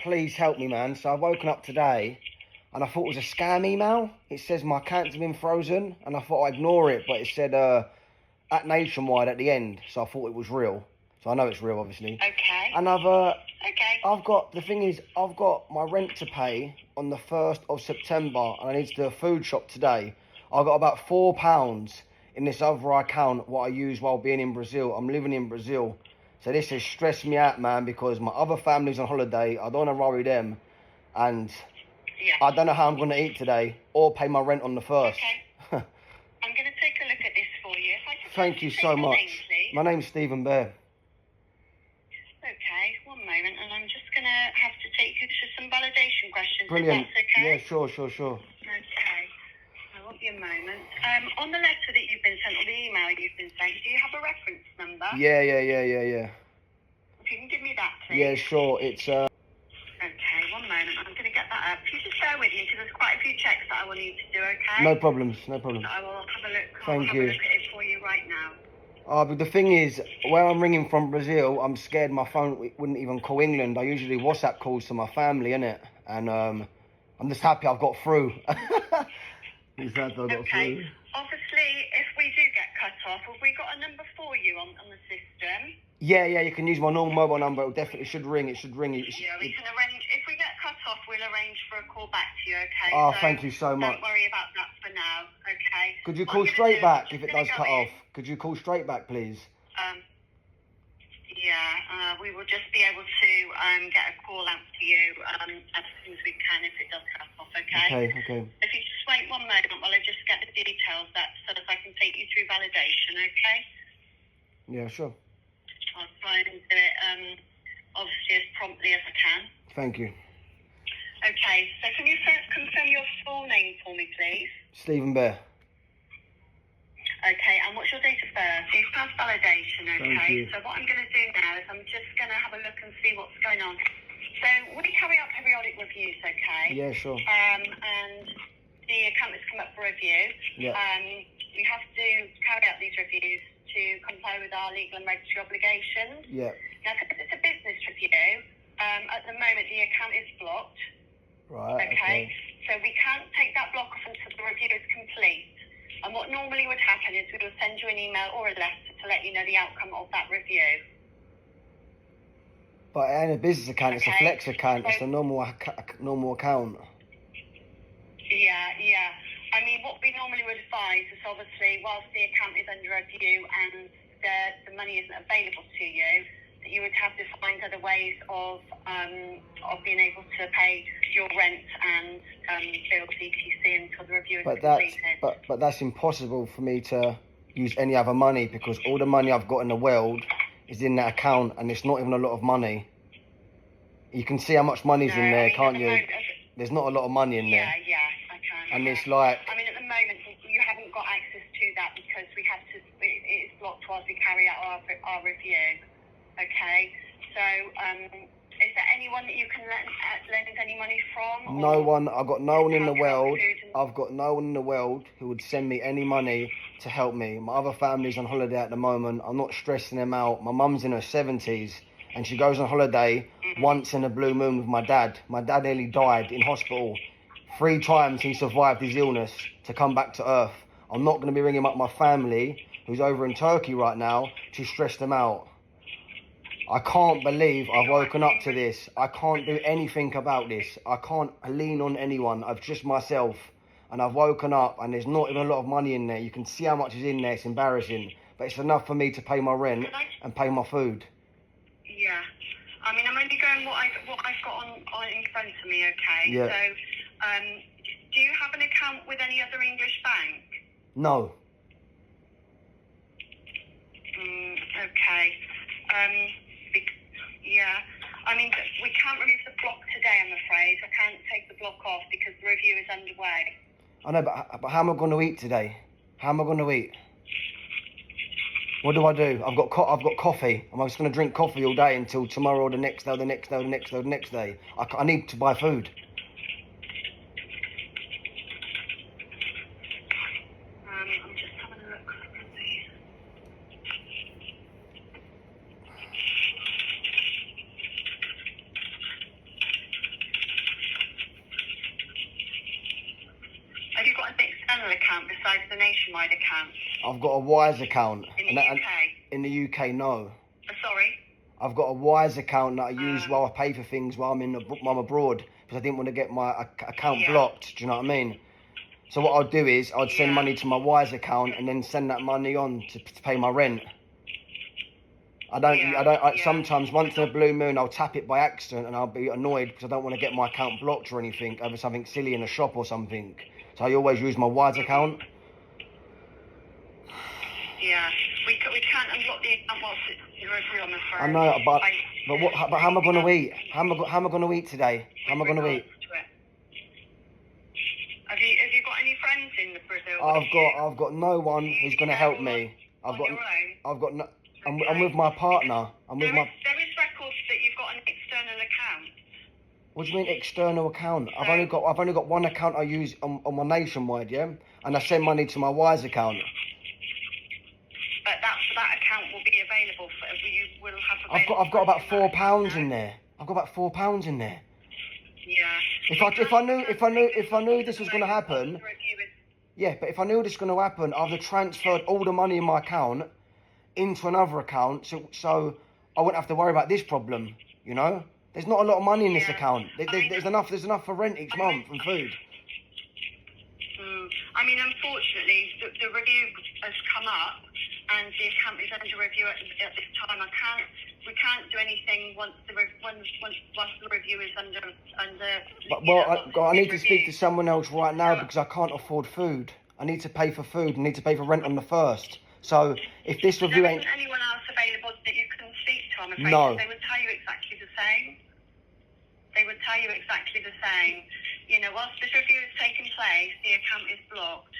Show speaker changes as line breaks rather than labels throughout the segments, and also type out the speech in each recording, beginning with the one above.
Please help me, man. So I've woken up today and I thought it was a scam email. It says my account's been frozen and I thought I'd ignore it, but it said at Nationwide at the end. So I thought it was real. So I know it's real, obviously.
Okay.
And I've got my rent to pay on the 1st of September and I need to do a food shop today. I've got about £4 in this other account what I use while being in Brazil. I'm living in Brazil. So this has stressed me out, man, because my other family's on holiday. I don't want to worry them. And I don't know how I'm going to eat today or pay my rent on the 1st.
Okay. I'm going to take a look at this for you. If I could
Thank you so much.
Name, please.
My name's Stephen Bear.
Okay, one moment, and I'm just going to have to take you through some validation questions.
Brilliant.
If that's okay?
Yeah, sure.
Okay. I won't be a moment. On the letter that you've been sent, or the email you've been sent, do you have a reference number?
Yeah.
If you can give me that, please.
Yeah, sure. It's
Okay, one moment. I'm going to get that up. If you just bear with me, because there's quite a few checks that I will need to do, okay?
no problems.
So I will have a look.
Thank you.
I'll have a look at it for you right now.
But the thing is, where I'm ringing from Brazil, I'm scared my phone wouldn't even call England. I usually WhatsApp calls to my family, innit? And I'm just happy I've got through.
Okay. Obviously, if we do get cut off, have we got a number for you on the system?
Yeah, you can use my normal mobile number. It definitely should ring. It should ring.
Yeah, we can arrange. If we get cut off, we'll arrange for a call back to you, okay?
Oh,
so
thank you so much.
Don't worry about that for now, okay?
Could you call straight back if it does cut off? Could you call straight back, please?
We will just be able to get a call out to you as soon as we can if it does cut off, okay?
Okay.
If you just wait one moment while I just get the details so that I can take you through validation, okay?
Yeah, sure.
I'll try and do it obviously as promptly as I can.
Thank you.
Okay, so can you first confirm your full name for me, please?
Stephen Bear.
Okay, and what's your date of birth? You've passed validation, okay?
Thank you.
So what I'm going to do now is I'm just going to have a look and see what's going on. So we carry out periodic reviews, okay?
Yeah, sure.
And the account has come up for review.
Yeah.
We have to carry out these reviews to comply with our legal and regulatory obligations.
Yeah.
Now, because it's a business review, at the moment the account is blocked.
Right.
Okay. So we can't take that block off until the review is complete. And what normally would happen is we will send you an email or a letter to let you know the outcome of that review.
But it ain't a business account. It's a flex account.
So,
it's a normal account.
Yeah. I mean, what we normally would advise is obviously, whilst the account is under review and the money isn't available to you, that you would have to find other ways of being able to pay your rent and bills etc. until the review is completed.
But that's impossible for me to use any other money because all the money I've got in the world is in that account and it's not even a lot of money. You can see how much money's in there, can't you? There's not a lot of money in there.
Yeah, I can.
And it's like...
I mean, at the moment, you haven't got access to that because we have to... It's blocked whilst we carry out our review. Okay? So, is there anyone that you can lend any money from?
No one. I've got no one in the world. I've got no one in the world who would send me any money to help me. My other family's on holiday at the moment. I'm not stressing them out. My mum's in her 70s and she goes on holiday once in a blue moon with my dad. My dad nearly died in hospital. 3 times he survived his illness to come back to earth. I'm not going to be ringing up my family, who's over in Turkey right now, to stress them out. I can't believe I've woken up to this. I can't do anything about this. I can't lean on anyone. I've just myself. And I've woken up and there's not even a lot of money in there. You can see how much is in there. It's embarrassing. But it's enough for me to pay my rent and pay my food.
Yeah. I mean, I'm only going what I've got on in front of me, okay?
Yeah.
So, do you have an account with any other English bank?
No.
Okay. Yeah. I mean, we can't remove the block today, I'm afraid. I can't take the block off because the review is underway.
I know, but how am I going to eat today? How am I going to eat? What do I do? I've got coffee. Am I just going to drink coffee all day until tomorrow or the next day or the next day or the next day or the next day? I need to buy food.
I'm just having a look. account besides the Nationwide account
I've got a Wise account.
in the UK?
In the UK, no.
Sorry?
I've got a Wise account that I use while I pay for things while I'm abroad, because I didn't want to get my account blocked. Do you know what I mean? So what I'd do is I'd send money to my Wise account and then send that money on to pay my rent. Sometimes once in a blue moon I'll tap it by accident and I'll be annoyed because I don't want to get my account blocked or anything over something silly in a shop or something. So I always use my Wise account.
Yeah, we can't unblock the account whilst it's in review, I'm afraid.
I know, but how am I going to eat? How am I going to eat today? How am I going to eat?
Have you got any friends in Brazil?
I've got no one who's going to help me. I'm with my partner.
There is records that you've got an external account.
What do you mean external account? I've only got one account I use on my Nationwide, yeah, and I send money to my Wise account.
But that account will be available for you. Will have.
I've got about £4 in there. I've got about £4 in there.
Yeah.
If I knew this was going to happen, yeah, but if I knew this was going to happen, I'd have transferred all the money in my account into another account, so I wouldn't have to worry about this problem. You know, there's not a lot of money in this account. There's enough for rent each month and food.
I mean, unfortunately, the review has come up, and the account is under review at this time. We can't do anything once the review is under.
I need to speak to someone else right now because I can't afford food. I need to pay for food. I need to pay for rent on the 1st. So if this review
ain't... There isn't anyone else available that you can speak to, I'm afraid.
No.
They would tell you exactly the same. They would tell you exactly the same. You know, whilst this review is taking place, the account is blocked.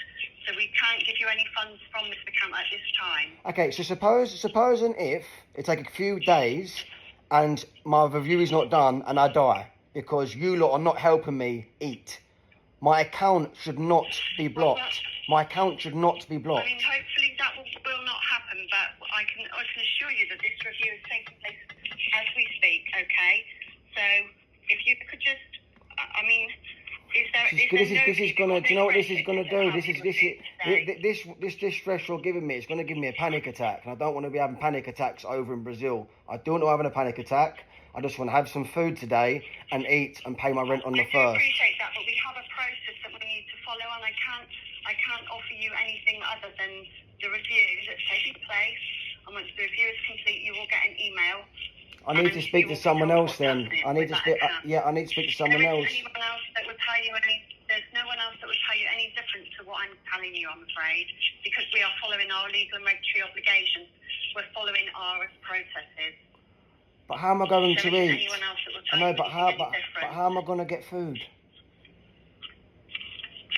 So we can't give you any funds from this account at this time.
Okay, so suppose and if it take a few days and my review is not done and I die because you lot are not helping me eat, my account should not be blocked. My account should not be blocked.
I mean, hopefully that will not happen, but I can assure you that this review is taking place as we speak, okay? So if you could just, I mean...
This is gonna. Do you know what this is gonna do? This stress you're giving me. It's gonna give me a panic attack, and I don't want to be having panic attacks over in Brazil. I don't want having a panic attack. I just want to have some food today and eat and pay my rent on the 1st.
I appreciate that, but we have a process that we need to follow, and I can't offer you anything other than the review that's taking place. And once the review is complete, you will get an email.
I need to speak to someone else then. I need to speak. I need to speak to someone else.
There's no one else that would tell you any different to what I'm telling you, I'm afraid, because we are following our legal and regulatory obligations. We're following our processes.
But how am I going to eat?
Anyone else that will tell
I know,
you
but how am I going to get food?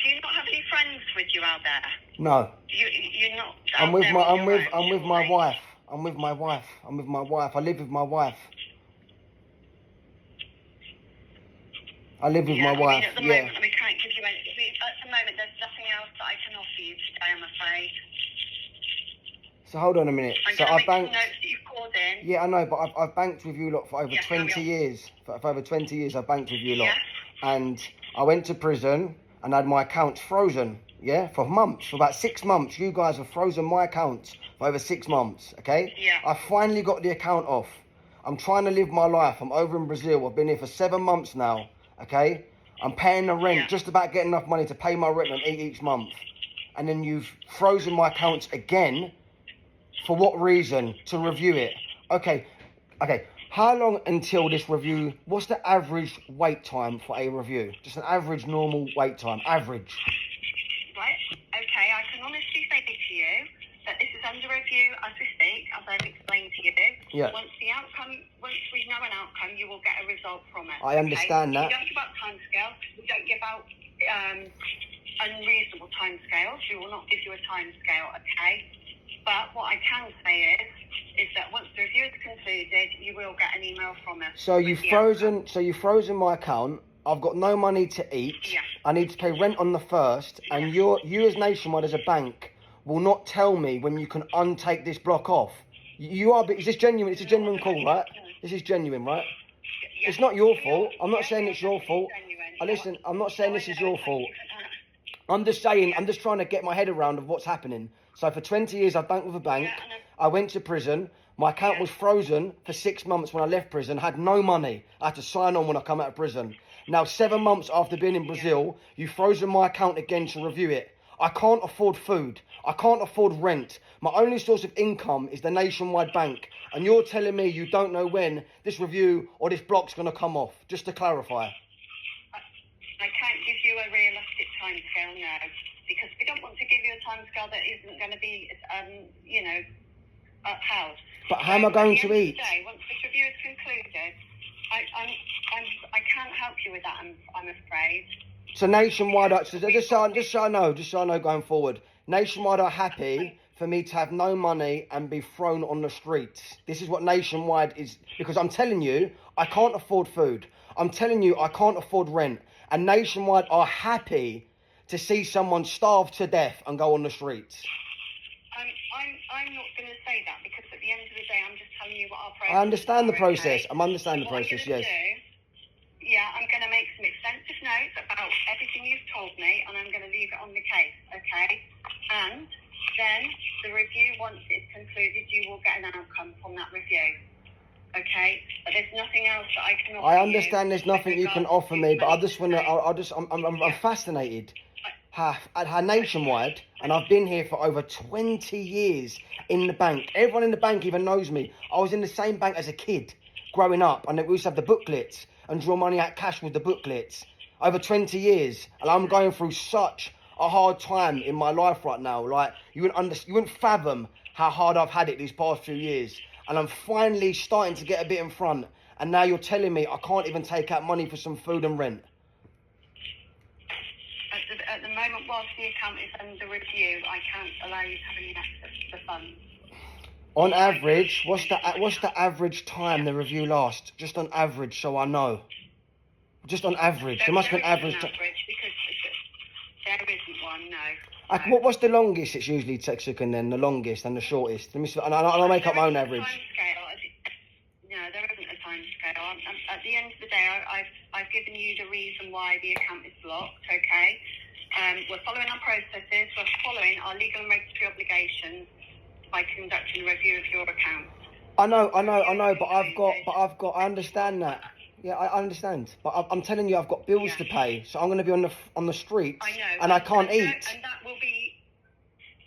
Do you not have any friends with you out there?
No.
You're not.
I'm with my wife. I'm with my wife. I live with my wife. I live with my wife.
At the moment, we can't give you any. At the moment, there's nothing else that I can offer you today, I'm afraid.
So hold on a minute.
So I banked. Notes that you've called in.
Yeah, I know, but I've banked with you lot for over 20 years. For over 20 years, I've banked with you lot, and I went to prison and had my accounts frozen. Yeah, for months, for about 6 months. You guys have frozen my accounts for over 6 months. Okay.
Yeah.
I finally got the account off. I'm trying to live my life. I'm over in Brazil. I've been here for 7 months now. Okay, I'm paying the rent, just about getting enough money to pay my rent and eat each month. And then you've frozen my accounts again. For what reason? To review it. Okay. How long until this review? What's the average wait time for a review? Just an average normal wait time. Average.
Right. Okay. I can honestly say to you that this is under review as we speak, as I've explained to you.
Yeah.
Once we know an outcome, you will get a result from it.
I understand that.
We don't give out timescales. We don't give out unreasonable timescales. We will not give you a timescale, okay? But what I can say is that once the review is concluded, you will get an email from us.
So you've frozen my account. I've got no money to eat.
Yeah.
I need to pay rent on the 1st, and you as Nationwide as a bank will not tell me when you can untake this block off. Is this genuine? It's a genuine call, right? This is genuine, right?
Yeah.
It's not your fault. I'm not saying it's your fault. Listen, I'm not saying this is your fault. I'm just saying, I'm just trying to get my head around of what's happening. So for 20 years, I've banked with a bank.
Yeah, and
I went to prison. My account was frozen for 6 months when I left prison. I had no money. I had to sign on when I come out of prison. Now, 7 months after being in Brazil, you've frozen my account again to review it. I can't afford food. I can't afford rent. My only source of income is the Nationwide Bank. And you're telling me you don't know when this review or this block's going to come off, just to clarify.
I can't give you a realistic timescale now, because we don't want to give you a timescale that isn't going to be, upheld.
But how am I going to eat?
Once this review is concluded, I can't help you with that. I'm afraid.
So Nationwide, just so I know going forward, Nationwide are happy for me to have no money and be thrown on the streets. This is what Nationwide is, because I'm telling you, I can't afford food. I'm telling you, I can't afford rent. And Nationwide are happy to see someone starve to death and go on the streets.
I'm not going to say that, because at the end of the day, I'm just telling you what our process.
I understand the
are,
process.
okay?
I'm understanding the
What
process,
I'm
yes.
I'm going to make some extensive notes about everything you've told me, and I'm going to leave it on the case, okay? And then the review, once it's concluded, you will get an outcome from that review, okay? But there's nothing else that I can offer you.
I understand there's nothing you can offer me, but I just want to. I'm fascinated. How Nationwide, and I've been here for over 20 years in the bank. Everyone in the bank even knows me. I was in the same bank as a kid, growing up, and we used to have the booklets and draw money out cash with the booklets. Over 20 years, and I'm going through such a hard time in my life right now. Like you wouldn't fathom how hard I've had it these past few years, and I'm finally starting to get a bit in front. And now you're telling me I can't even take out money for some food and rent.
At the moment, whilst the account is under review, I can't allow you to have any access to the funds.
On average, what's the average time the review lasts? Just on average, so I know. Just on average, there must be an average.
Because there isn't one. No.
What's the longest it's usually taken then? The longest and the shortest. Let me see, and I'll make up my own average.
No, there isn't a time scale. At the end of the day, I've given you the reason why the account is blocked, okay? We're following our processes. We're following our legal and regulatory obligations by conducting a review of your account.
I know, but I understand that. Yeah, I understand. But I'm telling you, I've got bills to pay, so I'm going to be on the streets,
I know,
and I can't eat.
And that will be,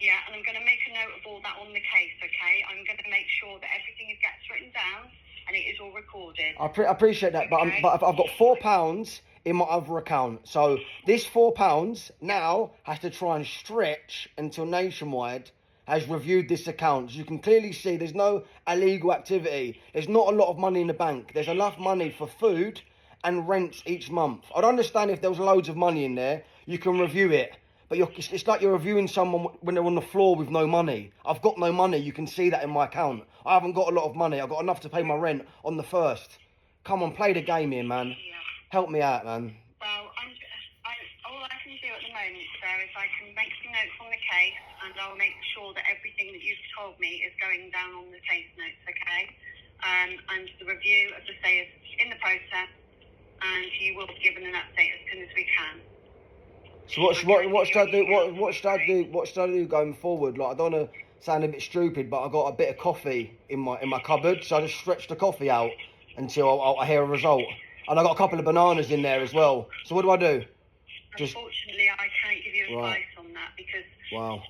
and I'm going to make a note of all that on the case, okay? I'm going to make sure that everything gets written down and it is all recorded.
I appreciate that,
okay?
but I've got £4 in my other account, so this £4 now has to try and stretch until Nationwide has reviewed this account. As you can clearly see, there's no illegal activity. There's not a lot of money in the bank. There's enough money for food and rent each month. I'd understand if there was loads of money in there, you can review it. But it's like you're reviewing someone when they're on the floor with no money. I've got no money. You can see that in my account. I haven't got a lot of money. I've got enough to pay my rent on the 1st. Come on, play the game here, man.
Yeah.
Help me out, man.
Well, all I can do at the moment, sir, is I can make some notes on the case, and I'll make sure that everything that you've told me is going down on the case notes, okay? And the review, as I say, is in the process, and you will be given an update as soon as we can.
So what should I do? What should I do going forward? Like, I don't want to sound a bit stupid, but I got a bit of coffee in my cupboard, so I just stretch the coffee out until I hear a result. And I got a couple of bananas in there as well. So what do I do?
Unfortunately, I can't give you advice on that, because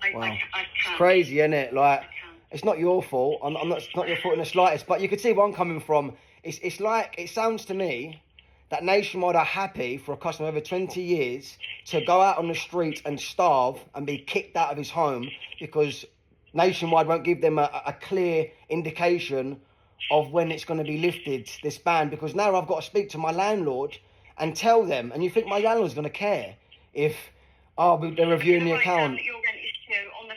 I can't.
It's crazy, isn't it? Like, it's not your fault. It's not your fault in the slightest. But you can see where I'm coming from. It's like, it sounds to me that Nationwide are happy for a customer over 20 years to go out on the streets and starve and be kicked out of his home because Nationwide won't give them a clear indication of when it's going to be lifted, this ban, because now I've got to speak to my landlord and tell them. And you think my landlord's going to care if they're reviewing the account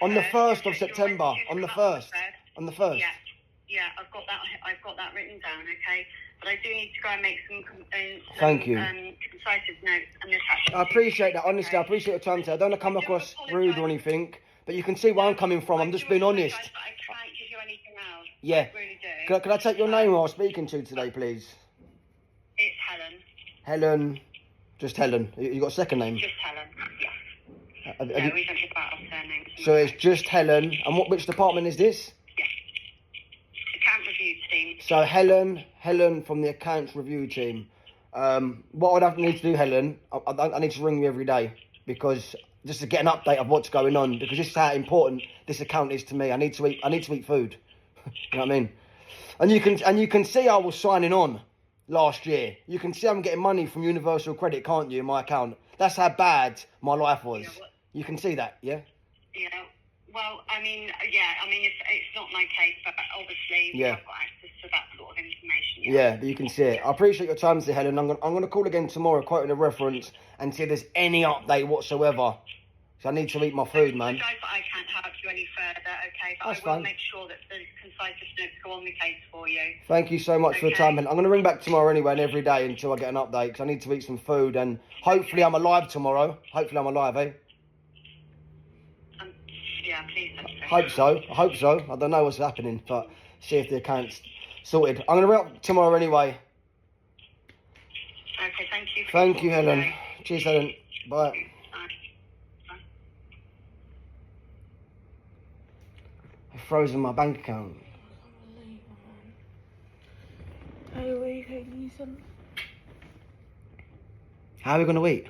on the 1st of September, on the 1st.
Yeah, I've got that written down, okay? But I do need to go and make some
Thank you.
concise notes and attach.
I appreciate that, honestly. I appreciate your time today. I don't want to come across rude or anything, but you can see where I'm coming from. I'm just being honest.
I can't give you anything else.
Yeah.
I really do.
Can I take your name who I'm speaking to today, please?
It's Helen.
Helen. Just Helen. You got a second name?
Just Helen, yeah.
Have
No,
you-
we don't give out our surnames.
so it's just Helen. And which department is this?
Account review team.
So Helen from the accounts review team. What I'd need to do, Helen, I need to ring you every day because just to get an update of what's going on, because this is how important this account is to me. I need to eat food. You know what I mean? And you can see I was signing on last year. You can see I'm getting money from Universal Credit, can't you, in my account? That's how bad my life was.
Yeah,
You can see that, yeah?
Yeah. Well, I mean, if it's not my case, but obviously
Yeah.
I've got access to that sort of information.
Yeah, but you can see it. I appreciate your time today, Helen. I'm gonna call again tomorrow, quoting a reference, and see if there's any update whatsoever. So I need to eat my food, man.
I apologise that I can't help you any further, okay? But
That's
I will
fine.
make sure that the concise notes go on the case for you.
Thank you so much for your
Okay.
time, Helen. I'm gonna ring back tomorrow anyway, and every day until I get an update, because I need to eat some food, and hopefully I'm alive tomorrow. Hopefully I'm alive, eh?
Yeah, please.
Hope so. I hope so. I don't know what's happening, but see if the account's sorted. I'm gonna ring up tomorrow anyway.
Okay, thank you.
Thank you, Helen. Cheers, Helen. Bye.
Bye.
I've frozen my bank account.
Hey, wait, hey, listen.
How are we gonna eat?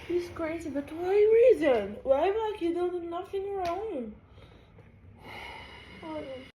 He's crazy, but why reason? Why like you don't do nothing wrong? Oh,